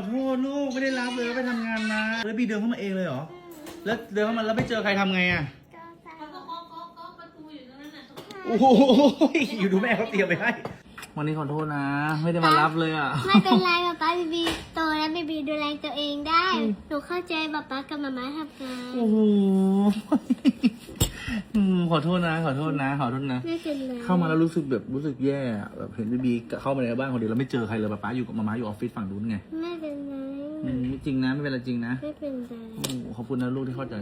อโทษลูกไม่ได้รับเลยไปทำงานมาแล้วบีเดินเข้ามาเองเลยเหรอแล้วเดินเข้ามาแล้วไม่เจอใครทำไงอ่ะเขาก็เคาะประตูอยู่ตรงนั้นน่ะ โอ้โหอยู่ดูแม่เขาเตรียมไปให้วันนี้ขอโทษนะ ไม่ได้มารับเลยอ่ะ ไม่เป็นไรป๊าบีบีโตแล้วบีบีดูแลตัวเองได้หนูเข้าใจป๊ากับมาม่าทำงาน โอ้โหขอโทษนะขอโทษนะขอโทษนะ ไม่เป็นไร เข้ามาแล้วรู้สึกแย่อะแบบเห็นบีเข้ามาในบ้านคนเดียวแล้วไม่เจอใครเลยป๊าอยู่กับมาม่าอยู่ออฟฟิศฝั่งนู้นไง ไม่เป็นไร จริงนะไม่เป็นไรจริงนะ ไม่เป็นไร โอ้ขอบคุณนะลูกที่เข้าใจ